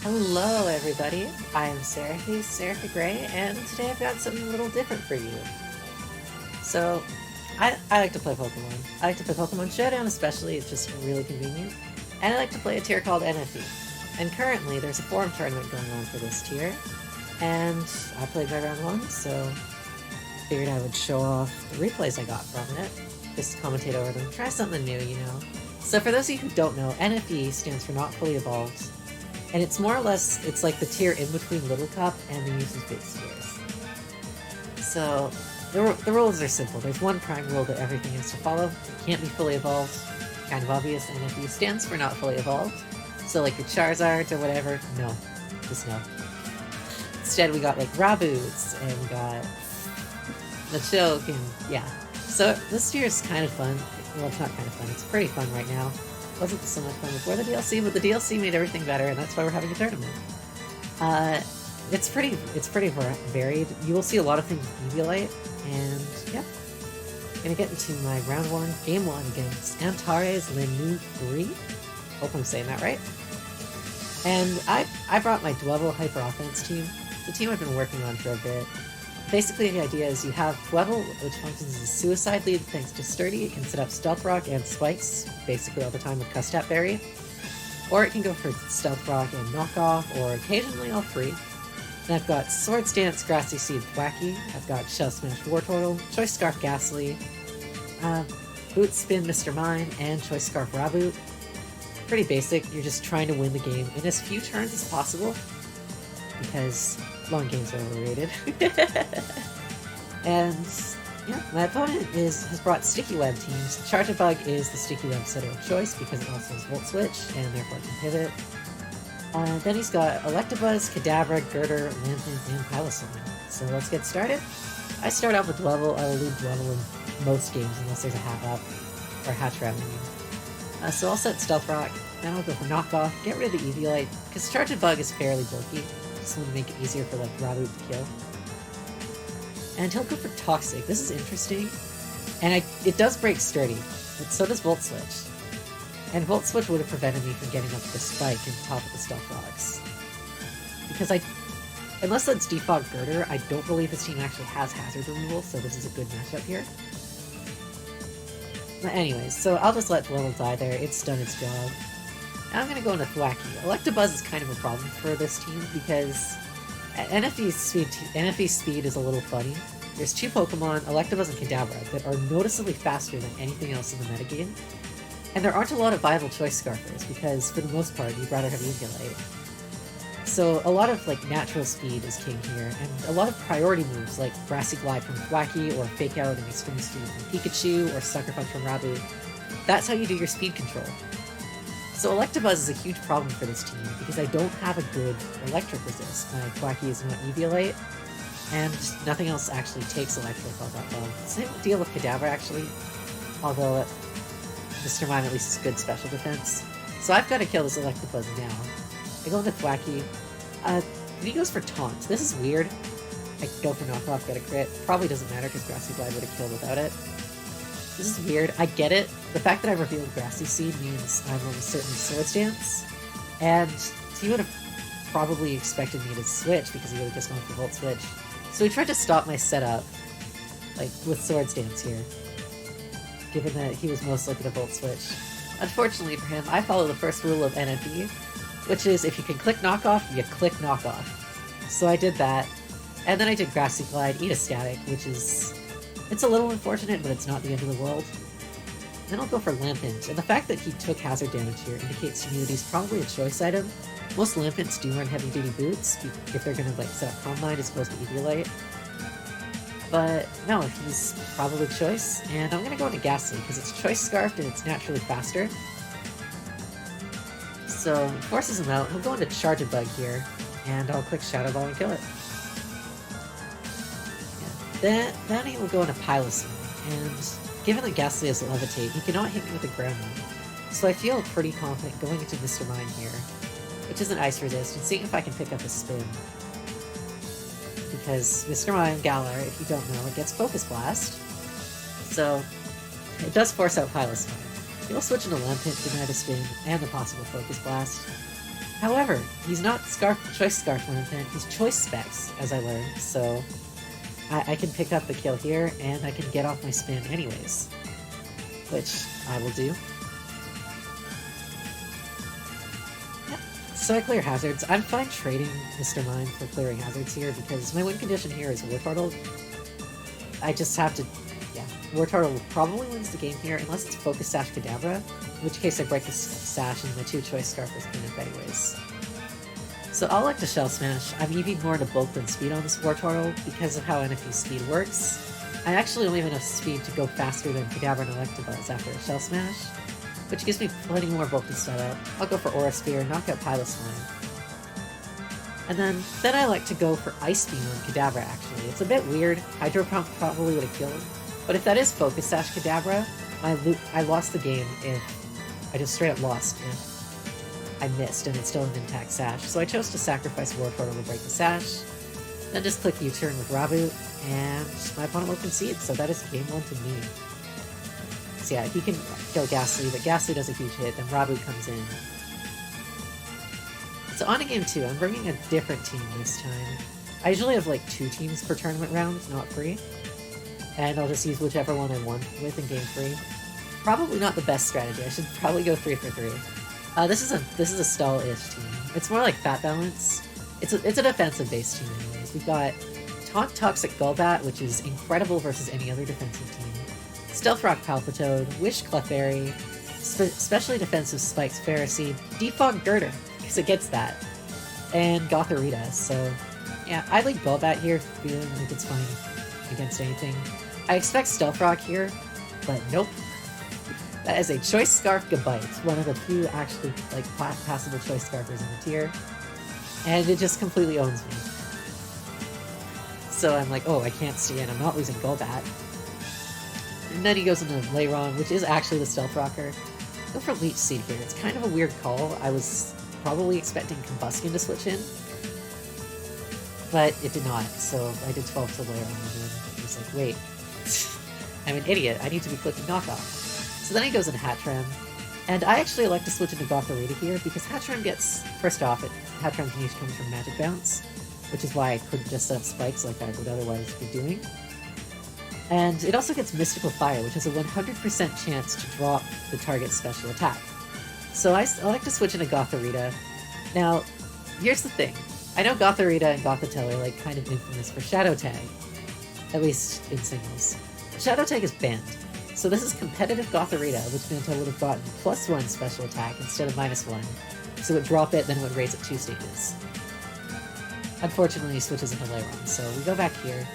Hello, everybody. I'm Seraphy Gray, and today I've got something a little different for you. So, I like to play Pokemon. I like to play Pokemon Showdown especially, it's just really convenient. And I like to play a tier called NFE. And currently, there's a forum tournament going on for this tier, and I played my round 1, so figured I would show off the replays I got from it. Just commentate over them, try something new, you know. So for those of you who don't know, NFE stands for Not Fully Evolved. And it's more or less, it's like the tier in between Little Cup and the usage-based tiers. So, the rules are simple. There's one prime rule that everything has to follow. It can't be fully evolved. Kind of obvious, NFE stands for Not Fully Evolved. So like your Charizards or whatever, no. Just no. Instead we got like Raboots, and we got Machoke, and yeah. So this tier is kind of fun. Well, it's not kind of fun, it's pretty fun right now. Wasn't so much fun before the DLC, but the DLC made everything better, and that's why we're having a tournament. It's pretty varied. You will see a lot of things Eviolite, and yeah. Gonna get into my round 1, game 1 against AntaresLeNoo3. Hope I'm saying that right. And I brought my Dwebble Hyper Offense team, the team I've been working on for a bit. Basically, the idea is you have Dwebble, which functions as a suicide lead thanks to Sturdy. It can set up Stealth Rock and Spikes basically all the time with Custap Berry. Or it can go for Stealth Rock and Knockoff, or occasionally all three. Then I've got Swords Dance, Grassy Seed, Thwacky. I've got Shell Smash, Wartortle, Choice Scarf, Ghastly, Boot Spin, Mr. Mime, and Choice Scarf, Raboot. Pretty basic. You're just trying to win the game in as few turns as possible, because long games are overrated. And yeah, my opponent has brought Sticky Web teams. Charjabug is the Sticky Web setter of choice because it also has Volt Switch and therefore can pivot. Then he's got Electabuzz, Kadabra, Girder, Lampent, and Piloswine. So let's get started. I start out with Dwebble. I will lead Dwebble in most games unless there's a Hat-Up, or Hattrap, I mean. So I'll set Stealth Rock, then I'll go for Knockoff, get rid of the Eviolite, because Charjabug is fairly bulky. Just want to make it easier for like Raboot to kill. And he'll go for Toxic. This is interesting. And it does break Sturdy, but so does Volt Switch. And Volt Switch would have prevented me from getting up the Spike and top of the Stealth Rocks. Because unless that's Defog Girder, I don't believe his team actually has Hazard removal, so this is a good matchup here. But anyways, so I'll just let Dwebble die there. It's done its job. Now I'm going to go into Thwacky. Electabuzz is kind of a problem for this team because NFE's speed is a little funny. There's two Pokemon, Electabuzz and Kadabra, that are noticeably faster than anything else in the metagame. And there aren't a lot of viable Choice Scarfers because, for the most part, you'd rather have Eviolite. So a lot of like natural speed is king here, and a lot of priority moves like Grassy Glide from Thwacky, or Fake Out and Extreme Speed from Pikachu, or Sucker Punch from Raboot. That's how you do your speed control. So Electabuzz is a huge problem for this team because I don't have a good electric resist. My Thwacky is not Eviolite, and nothing else actually takes electric all that well. Same deal with Kadabra actually, although Mr. Mime at least is good special defense. So I've got to kill this Electabuzz now. I go into Thwacky. He goes for Taunt. This is weird. I go for Knockoff, get a crit. Probably doesn't matter because Grassy Glide would have killed without it. This is weird. I get it. The fact that I revealed Grassy Seed means I'm almost certain Swords Dance. And he would have probably expected me to switch because he would have just gone for Volt Switch. So he tried to stop my setup, like, with Swords Dance here, given that he was most likely to Volt Switch. Unfortunately for him, I follow the first rule of NFE, which is if you can click Knockoff, you click Knockoff. So I did that, and then I did Grassy Glide, eat a Static, which is... it's a little unfortunate, but it's not the end of the world. Then I'll go for Lampent, and the fact that he took hazard damage here indicates to me that he's probably a choice item. Most Lampents do run heavy-duty boots, if they're gonna like set up Calm Mind as opposed to Eviolite. But no, he's probably choice, and I'm gonna go into Ghastly, because it's choice scarfed and it's naturally faster. So, forces him out, he'll go into Charjabug here, and I'll click Shadow Ball and kill it. Then he will go into Piloswine, and given that Ghastly has Levitate, he cannot hit me with a ground move. So I feel pretty confident going into Mr. Mime here, which is an Ice Resist, and seeing if I can pick up a spin. Because Mr. Mime, Galar, if you don't know, it gets Focus Blast. So it does force out Piloswine. He'll switch into Lampent, deny the spin, and the possible Focus Blast. However, he's not Choice Scarf Lantern, he's Choice Specs, as I learned, so I can pick up the kill here, and I can get off my spin anyways. Which I will do. Yep. So I clear hazards. I'm fine trading Mr. Mime for clearing hazards here, because my win condition here is Wartortle. I just have to... yeah, Wartortle probably wins the game here, unless it's Focus Sash Kadabra, in which case I break the sash and my 2 Choice Scarf is cleaned up anyways. So I'll elect to Shell Smash. I'm EV'd more to bulk than speed on this Wartortle because of how NFE speed works. I actually only have enough speed to go faster than Kadabra and Electabuzz after a Shell Smash, which gives me plenty more bulk to set up. I'll go for Aura Sphere and knock out Piloswine. And then I like to go for Ice Beam on Kadabra, actually. It's a bit weird. Hydro Pump probably would have killed. But if that is Focus Sash Kadabra, I lost the game if... I just straight up lost if I missed and it's still an intact Sash. So I chose to sacrifice Wartortle to break the Sash, then just click U-turn with Raboot, and my opponent will concede, so that is game 1 to me. So yeah, he can kill Ghastly, but Ghastly does a huge hit, then Raboot comes in. So on to game 2, I'm bringing a different team this time. I usually have like 2 teams per tournament round, not 3. And I'll just use whichever one I won with in game 3. Probably not the best strategy, I should probably go 3 for 3. This is a stall-ish team. It's more like Fat Balance. It's a defensive-based team anyways. We've got Taunt Toxic Golbat, which is incredible versus any other defensive team. Stealth Rock Palpitoad, Wish Clefairy, specially defensive Spikes Ferroseed, Defog Girder, because it gets that, and Gothorita, so yeah, I like Golbat here, feeling like it's fine against anything. I expect Stealth Rock here, but nope. That is a Choice Scarf Gabite, one of the few actually like passable Choice Scarfers in the tier, and it just completely owns me. So I'm like, oh, I can't stand, I'm not losing Golbat. And then he goes into Lairon, which is actually the Stealth Rocker. Go for Leech Seed here. It's kind of a weird call. I was probably expecting Combustion to switch in, but it did not, so I did 12 to Lairon, and then he was like, wait, I'm an idiot, I need to be clicking Knockoff. So then he goes into Hattrem, and I actually like to switch into Gothorita here, because Hattrem gets, first off, Hattrem's niche comes from Magic Bounce, which is why I couldn't just set up spikes like I would otherwise be doing. And it also gets Mystical Fire, which has a 100% chance to drop the target's special attack. So I like to switch into Gothorita. Now, here's the thing. I know Gothorita and Gothitelle are like kind of infamous for Shadow Tag, at least in singles. Shadow Tag is banned, so this is competitive Gothorita, which Manto would have gotten +1 special attack instead of -1, so it would drop it, then it would raise it 2 stages. Unfortunately, he switches into Lairon, so we go back here.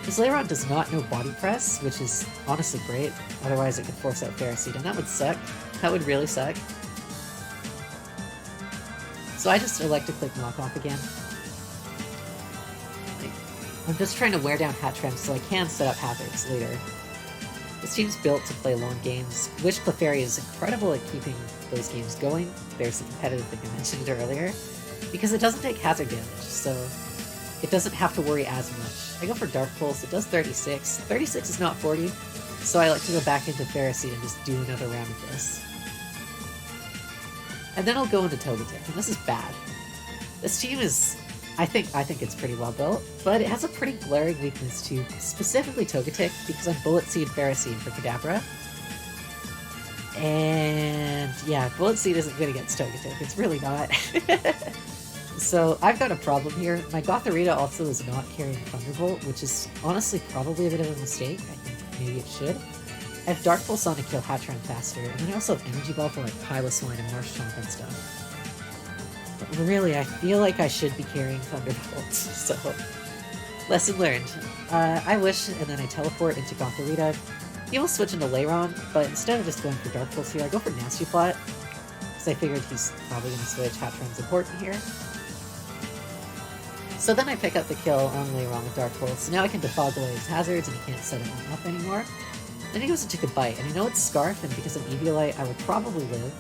This Lairon does not know Body Press, which is honestly great, otherwise it could force out Ferroseed, and that would suck. That would really suck. So I just elect to click Knockoff again. I'm just trying to wear down Hattrem so I can set up hazards later. This team's built to play long games. Wish Clefairy is incredible at keeping those games going. There's the competitive thing I mentioned earlier. Because it doesn't take hazard damage, so it doesn't have to worry as much. I go for Dark Pulse, it does 36. 36 is not 40, so I like to go back into Ferroseed and just do another round of this. And then I'll go into Togetic, and this is bad. This team is... I think it's pretty well built, but it has a pretty glaring weakness to specifically Togetic, because I'm Bullet Seed Ferroseed for Kadabra. And yeah, Bullet Seed isn't good against Togetic, it's really not. So I've got a problem here. My Gothorita also is not carrying Thunderbolt, which is honestly probably a bit of a mistake. I think maybe it should. I have Dark Pulse on to kill Hattrem faster, and then I also have Energy Ball for like Piloswine and Marshtomp and stuff. But really, I feel like I should be carrying Thunderbolt, so... Lesson learned. I wish, and then I teleport into Gothorita. He will switch into Lairon, but instead of just going for Dark Pulse here, I go for Nasty Plot, because I figured he's probably going to switch. Hattrem's important here. So then I pick up the kill on Lairon with Dark Pulse, so now I can defog away his hazards and he can't set it up anymore. Then he goes to take a bite, and I know it's Scarf, and because of Eviolite, I would probably live.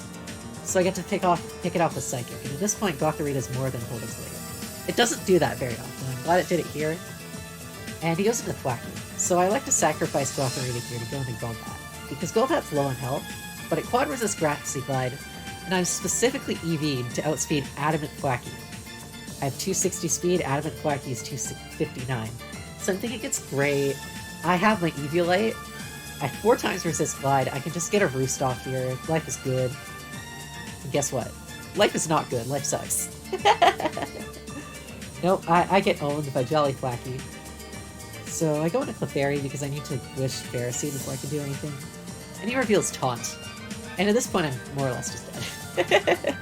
So I get to pick it off with Psychic, and at this point Gothorita is more than Hold Its Weight. It doesn't do that very often, I'm glad it did it here. And he goes into Thwackey. So I like to sacrifice Gothorita here to go into Golbat, because Golbat's low on health, but it quad resists Grassy Glide, and I'm specifically EV'd to outspeed Adamant Thwacky. I have 260 speed, Adamant Thwacky is 259. So I'm thinking it's great. I have my Eviolite. I have 4 times resist glide. I can just get a roost off here. Life is good. And guess what? Life is not good. Life sucks. Nope, I get owned by Jolly Thwacky. So I go into Clefairy because I need to wish Pharisee before I can do anything. And he reveals Taunt. And at this point, I'm more or less just dead.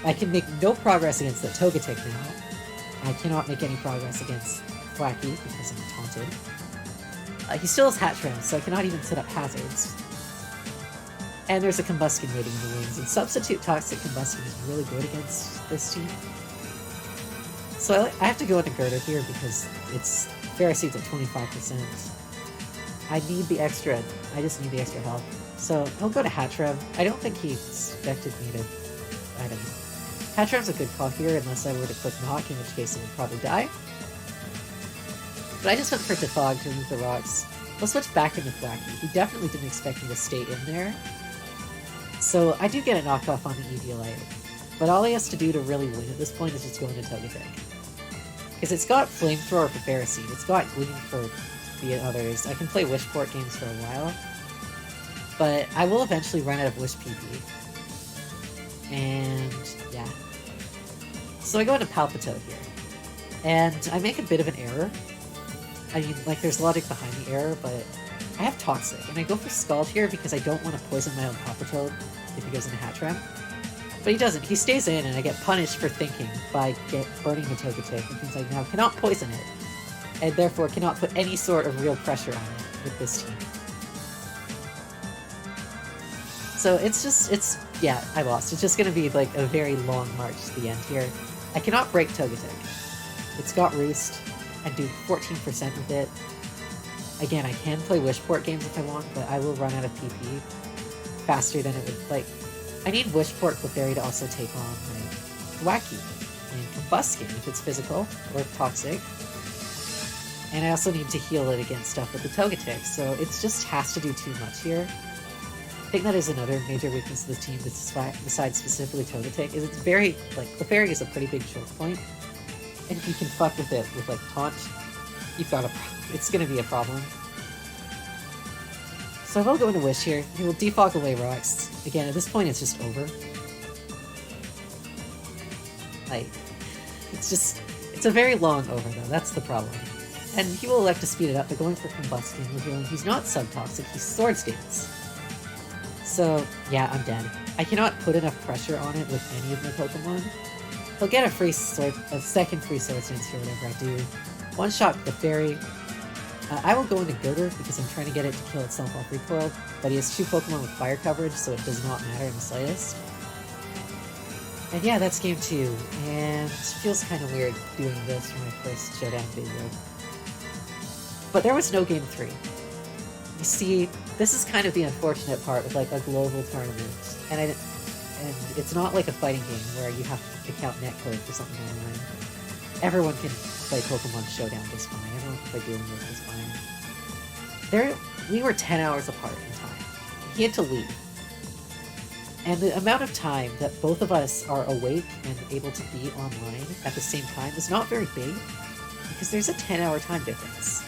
I can make no progress against the Togetic now. I cannot make any progress against Thwacky because I'm taunted. He still has Hattrem, so I cannot even set up hazards. And there's a Combuskin waiting in the wings, and Substitute Toxic Combuskin is really good against this team. So I have to go into Girder here because it's Pharisee's at 25%. I need the extra, I just need the extra health. So he'll go to Hattrem. I don't think he expected me to, I don't know. Hattrem's a good call here unless I were to click Knock, in which case it would probably die. But I just went for Defog to remove the rocks. I'll switch back into Thwacky. He definitely didn't expect me to stay in there. So I do get a knockoff on the Eviolite. But all he has to do to really win at this point is just go into Togetic. Because it's got Flamethrower for Pharisee, it's got Gleam for the others. I can play Wishport games for a while. But I will eventually run out of Wish PP. And yeah. So I go into Palpitoad here. And I make a bit of an error. I mean, like, there's logic behind the error, but I have Toxic, and I go for Scald here because I don't want to poison my own Palpitoad if he goes into Hattrem. But he doesn't. He stays in, and I get punished for thinking by burning the Togetic, which means I now cannot poison it, and therefore cannot put any sort of real pressure on it with this team. So yeah, I lost. It's just going to be like a very long march to the end here. I cannot break Togetic. It's got Roost. I do 14% with it. Again, I can play Wishport games if I want, but I will run out of PP faster than it would, like... I need Wishport Clefairy to also take on, like, Thwacky and Combuskin if it's physical, or toxic. And I also need to heal it against stuff with the Togetic, so it just has to do too much here. I think that is another major weakness of the team, besides specifically Togetic, is it's very, like, Clefairy is a pretty big choke point. And if you can fuck with it with, like, Taunt, you've got it's gonna be a problem. So I will go into Wish here. He will defog away rocks. Again, at this point, it's just over. Like, it's a very long over, though. That's the problem. And he will elect to speed it up by going for Combuskin, revealing he's not Subtoxic, he's Sword Stance. So, yeah, I'm dead. I cannot put enough pressure on it with any of my Pokemon. He'll get a second free Sword Stance here, whatever I do. One shot the Fairy. I will go into Girder because I'm trying to get it to kill itself off recoil, but he has 2 Pokemon with fire coverage, so it does not matter in the slightest. And yeah, that's game 2, and it feels kind of weird doing this for my first Showdown video. But there was no game 3. You see, this is kind of the unfortunate part with like a global tournament, and it's not like a fighting game where you have to count netcode for something online. Everyone can play Pokemon Showdown just fine. Everyone can play Dueling Wars just fine. We were 10 hours apart in time. He had to leave. And the amount of time that both of us are awake and able to be online at the same time is not very big, because there's a 10-hour time difference.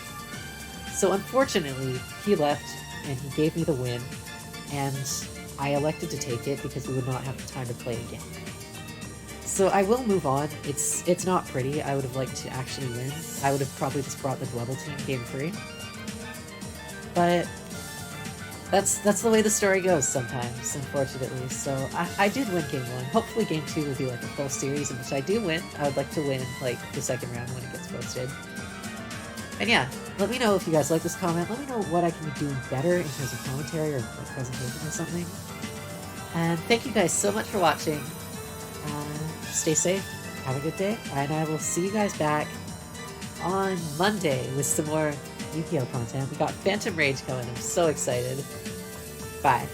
So unfortunately, he left, and he gave me the win, and I elected to take it because we would not have the time to play again. So I will move on. It's not pretty. I would have liked to actually win. I would have probably just brought the Dwebble team game 3. But that's the way the story goes sometimes, unfortunately. So I did win game 1. Hopefully game 2 will be like a full series in which I do win. I would like to win like the second round when it gets posted. And yeah, let me know if you guys like this comment. Let me know what I can be doing better in terms of commentary or presentation or something. And thank you guys so much for watching. Stay safe, have a good day, and I will see you guys back on Monday with some more Yu-Gi-Oh content. We got Phantom Rage coming, I'm so excited. Bye.